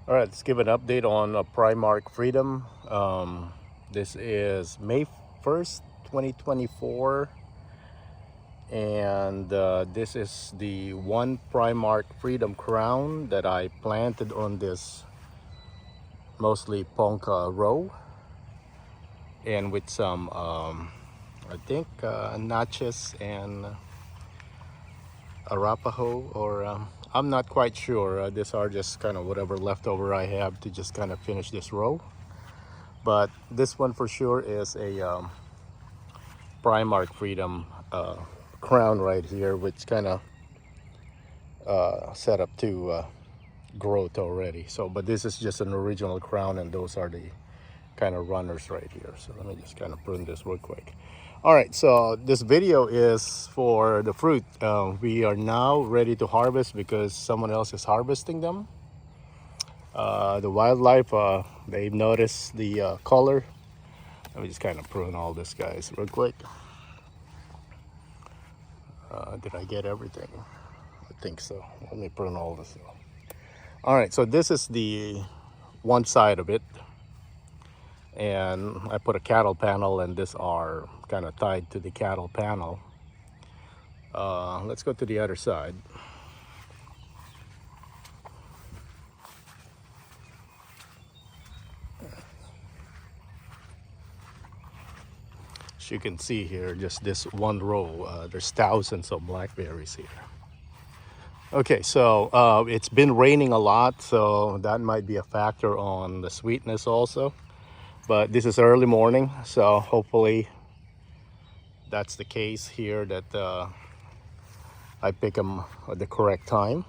All right, let's give an update on Primark Freedom. This is May 1st, 2024, and this is the one Primark Freedom crown that I planted on this mostly Ponca row, and with some, I think, Natchez and Arapaho, or I'm not quite sure. These are just kind of whatever leftover I have to just kind of finish this row. But this one for sure is a Primark Freedom crown right here, which kind of set up to growth already. So, but this is just an original crown, and those are the kind of runners right here. So let me just kind of prune this real quick. All right, so this video is for the fruit. We are now ready to harvest because someone else is harvesting them. The wildlife, they've noticed the color. Let me just kind of prune all this, guys, real quick. Did I get everything? I think so. Let me prune all this. All right, so this is the one side of it. And I put a cattle panel, and these are kind of tied to the cattle panel. Let's go to the other side. As you can see here, just this one row, there's thousands of blackberries here. Okay, so it's been raining a lot, so that might be a factor on the sweetness also. But this is early morning, so hopefully that's the case here, that I pick them at the correct time.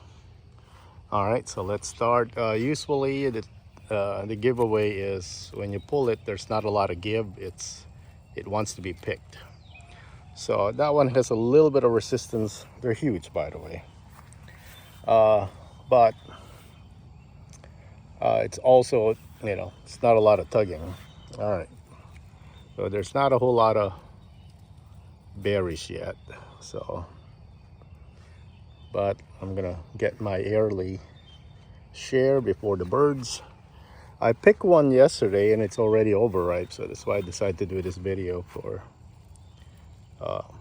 All right, so let's start. Usually the giveaway is when you pull it, there's not a lot of give. It wants to be picked. So that one has a little bit of resistance. They're huge, by the way. But it's also, it's not a lot of tugging. All right, so there's not a whole lot of berries yet, so, but I'm gonna get my early share before the birds. I picked one yesterday and it's already overripe, so that's why I decided to do this video for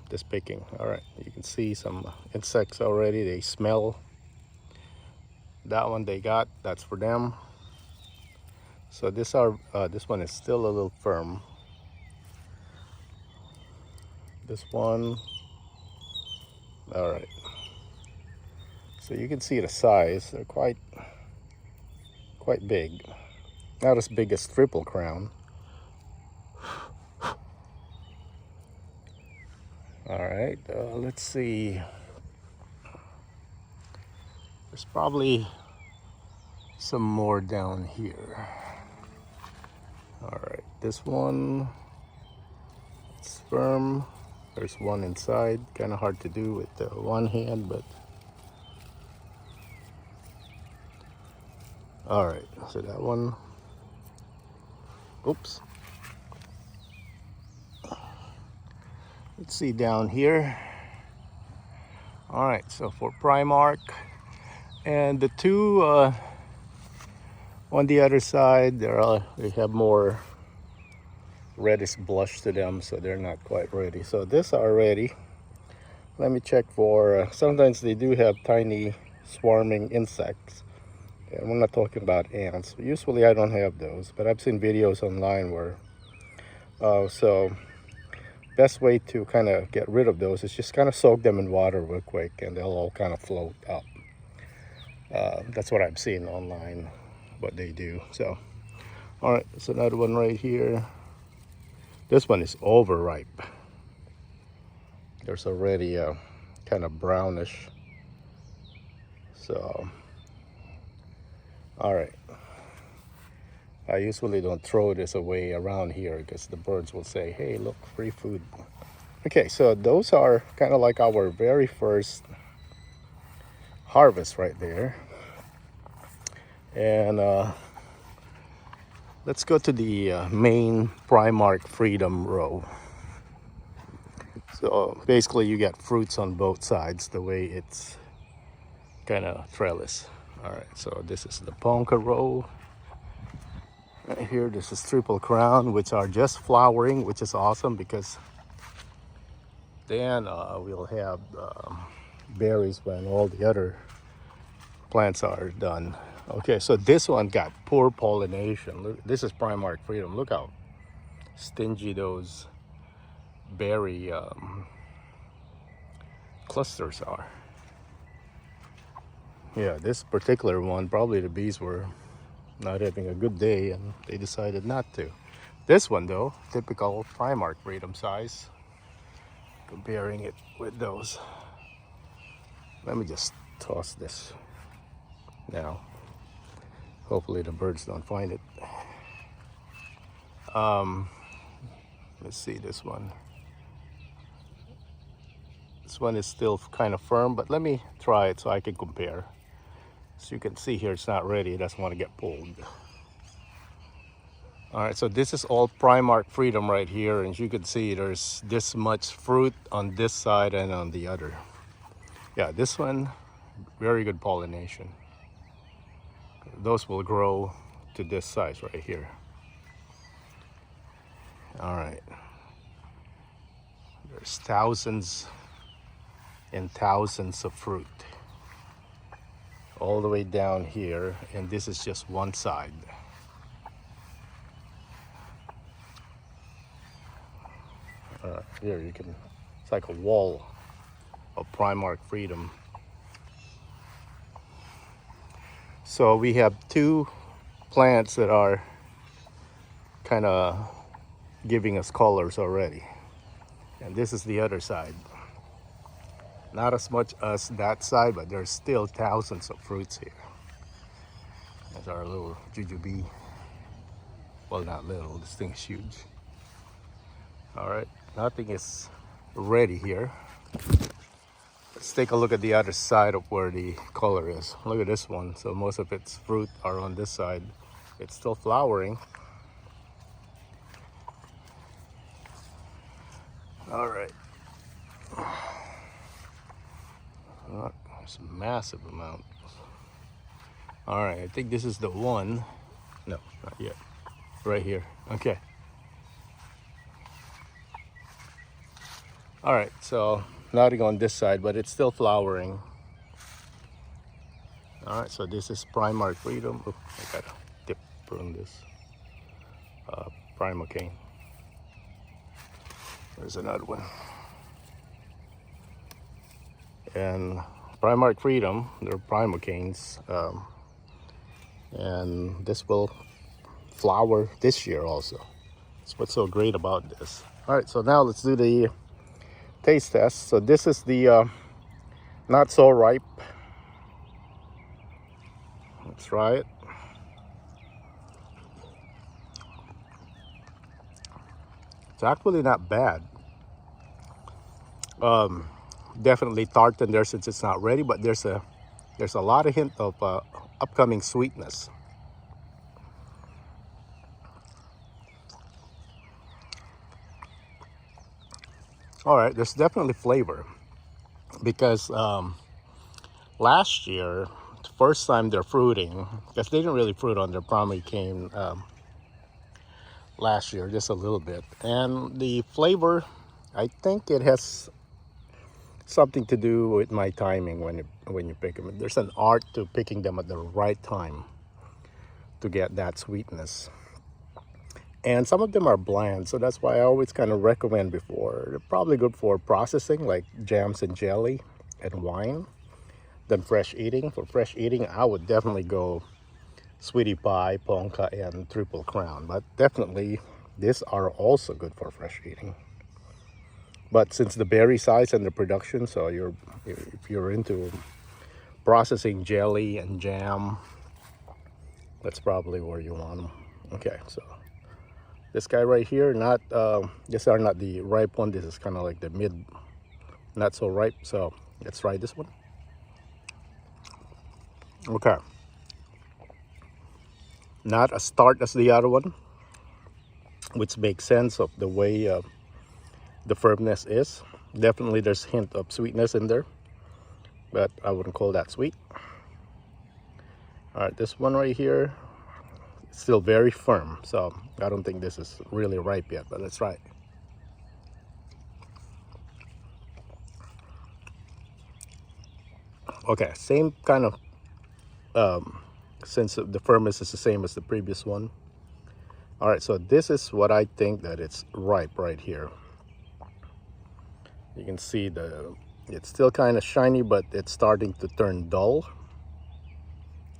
this picking. All right, you can see some insects already. They smell. That one they got, that's for them. So this one is still a little firm. This one, all right. So you can see the size. They're quite big. Not as big as triple crown. All right, let's see. There's probably some more down here. All right, this one, it's firm. There's one inside. Kind of hard to do with one hand, but all right. So that one, oops. Let's see down here. All right, so for Primark, and the two on the other side, they have more reddish blush to them, so they're not quite ready. So these are ready. Let me check for, sometimes they do have tiny swarming insects. And we're not talking about ants. Usually I don't have those, but I've seen videos online where, so best way to kind of get rid of those is just kind of soak them in water real quick and they'll all kind of float up. That's what I've seen online, what they do. So, all right, there's another one right here. This one is overripe. There's already a kind of brownish. So, all right. I usually don't throw this away around here because the birds will say, hey, look, free food. Okay, so those are kind of like our very first harvest right there. And let's go to the main Primark Freedom row. So basically you get fruits on both sides the way it's kind of trellis. All right, so this is the Ponca row. Right here, this is Triple Crown, which are just flowering, which is awesome because then we'll have berries when all the other plants are done. Okay, so this one got poor pollination. Look, this is Primark Freedom. Look how stingy those berry clusters are. Yeah, this particular one, probably the bees were not having a good day and they decided not to. This one though, typical Primark Freedom size. Comparing it with those. Let me just toss this now. Hopefully the birds don't find it. Let's see this one. This one is still kind of firm, but let me try it so I can compare. So you can see here it's not ready, it doesn't want to get pulled. All right, so this is all Primark Freedom right here, and you can see there's this much fruit on this side and on the other. Yeah, this one, very good pollination. Those will grow to this size right here. All right. There's thousands and thousands of fruit all the way down here, and this is just one side. Here you can, it's like a wall of Primark Freedom. So we have two plants that are kind of giving us colors already, and this is the other side. Not as much as that side, but there's still thousands of fruits here. There's our little Jujube. Well, not little, this thing's huge. All right, nothing is ready here. Let's take a look at the other side of where the color is. Look at this one. So most of its fruit are on this side. It's still flowering. All right. There's a massive amount. All right, I think this is the one. No, not yet. Right here. Okay. All right, so nothing on this side, but it's still flowering. All right, so this is Primark Freedom. Oh, I gotta dip prune this. Primocane. There's another one. And Primark Freedom, they're Primocanes. And this will flower this year also. That's what's so great about this. All right, so now let's do the taste test. So this is the not so ripe. Let's try it. It's actually not bad. Definitely tart in there since it's not ready, but there's a lot of hint of upcoming sweetness. All right, there's definitely flavor because last year, the first time they're fruiting, because they didn't really fruit on their primary cane last year, just a little bit. And the flavor, I think it has something to do with my timing when you pick them. There's an art to picking them at the right time to get that sweetness. And some of them are bland, so that's why I always kind of recommend before. They're probably good for processing, like jams and jelly and wine, than fresh eating. For fresh eating, I would definitely go Sweetie Pie, Ponca, and Triple Crown. But definitely, these are also good for fresh eating. But since the berry size and the production, so if you're into processing jelly and jam, that's probably where you want them. Okay, so this guy right here, these are not the ripe one. This is kind of like the mid, not so ripe. So let's try this one. Okay. Not as tart as the other one, which makes sense of the way the firmness is. Definitely there's a hint of sweetness in there, but I wouldn't call that sweet. All right, this one right here is still very firm, so I don't think this is really ripe yet, but let's try it. Okay, same kind of, since the firmness is the same as the previous one. All right, so this is what I think that it's ripe right here. You can see it's still kind of shiny, but it's starting to turn dull.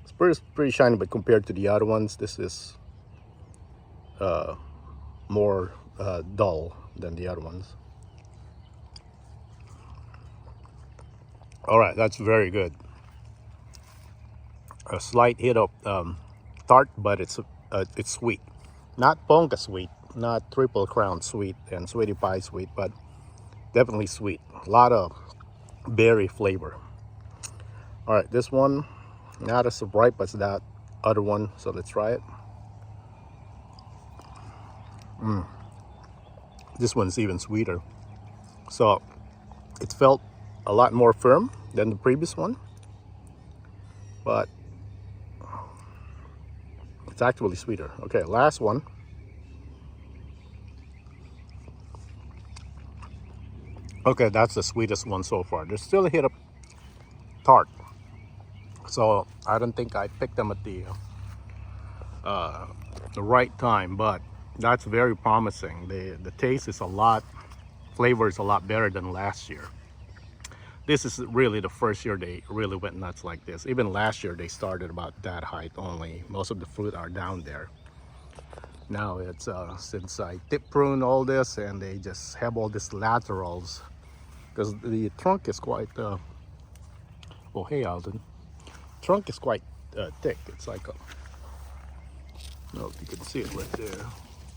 It's pretty shiny, but compared to the other ones, this is more dull than the other ones. All right, that's very good. A slight hit of tart, but it's sweet. Not Ponca sweet, not Triple Crown sweet and Sweetie Pie sweet, but definitely sweet. A lot of berry flavor. All right, this one not as ripe as that other one, so let's try it. This one's even sweeter. So it felt a lot more firm than the previous one, but it's actually sweeter. Okay, last one. Okay, that's the sweetest one so far. There's still a hit of tart, so I don't think I picked them at the right time, but that's very promising. The taste is flavor is a lot better than last year. This is really the first year they really went nuts like this. Even last year they started about that height only. Most of the fruit are down there. Now it's since I tip prune all this and they just have all these laterals, because the trunk is quite oh hey Alden, trunk is quite thick. It's like a, no, if you can see it right there.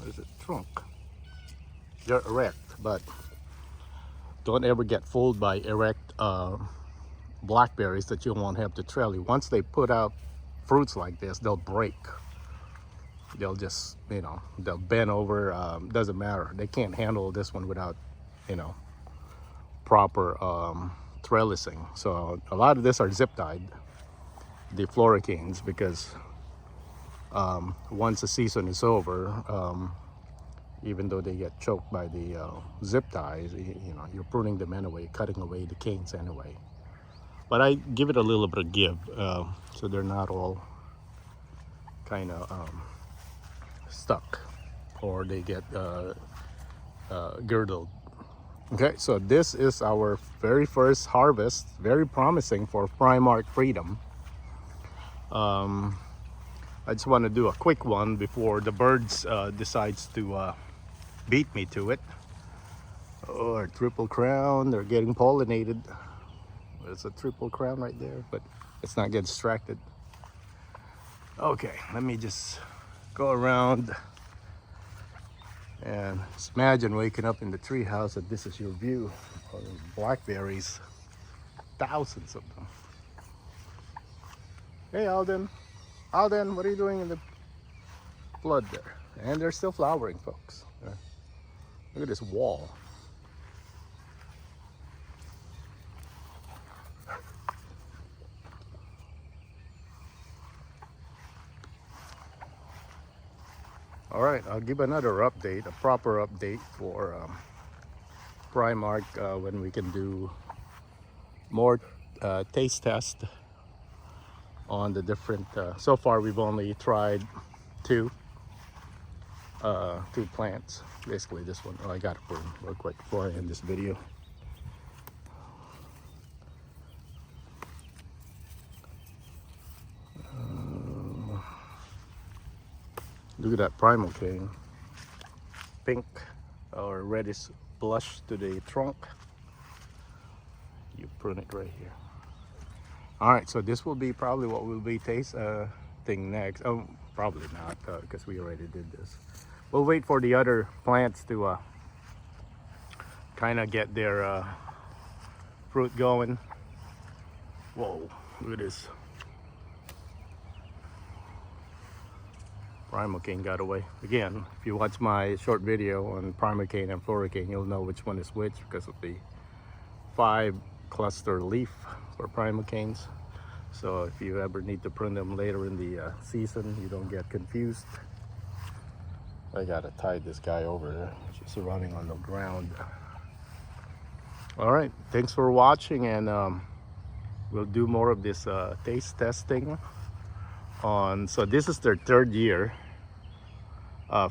There's a trunk. They're erect, but don't ever get fooled by erect blackberries that you won't have to trellis. Once they put out fruits like this, they'll break. They'll just, you know, they'll bend over. Doesn't matter. They can't handle this one without, you know, proper trellising. So a lot of this are zip tied, the floricanes, because once the season is over, even though they get choked by the zip ties, you know, you're pruning them anyway, cutting away the canes anyway. But I give it a little bit of give, so they're not all kind of stuck, or they get girdled. Okay, so this is our very first harvest, very promising for Primark Freedom. I just want to do a quick one before the birds decides to beat me to it. Or Triple Crown, they're getting pollinated. There's a Triple Crown right there, but let's not get distracted. Okay, let me just go around and just imagine waking up in the treehouse and this is your view of blackberries. Thousands of them. Hey Alden, Alden, what are you doing in the flood there? And they're still flowering, folks. Look at this wall. All right, I'll give another update, a proper update for Primark when we can do more taste test on the different. So far, we've only tried two plants. Basically, this one. Oh, I got to prune real quick before I end this video. Look at that primal cane. Pink or reddish blush to the trunk. You prune it right here. All right, so this will be probably what we'll be tasting next. Oh, probably not, because we already did this. We'll wait for the other plants to kind of get their fruit going. Whoa, look at this. Primal cane got away. Again, if you watch my short video on primal cane and floricane, you'll know which one is which because of the 5 cluster leaf for primal canes. So if you ever need to prune them later in the season, you don't get confused. I gotta tie this guy over there, just running on the ground. All right, thanks for watching, and we'll do more of this taste testing on. So this is their third year.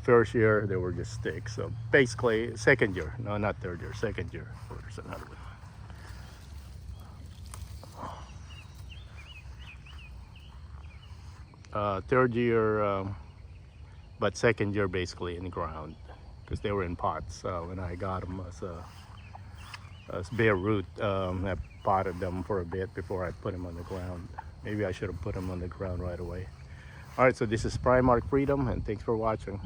First year they were just sticks, so basically second year. No, not third year, second year. There's another one. Third year, but second year basically in the ground, because they were in pots when I got them as bare root. I potted them for a bit before I put them on the ground. Maybe I should have put them on the ground right away. All right, so this is Primark Freedom, and thanks for watching.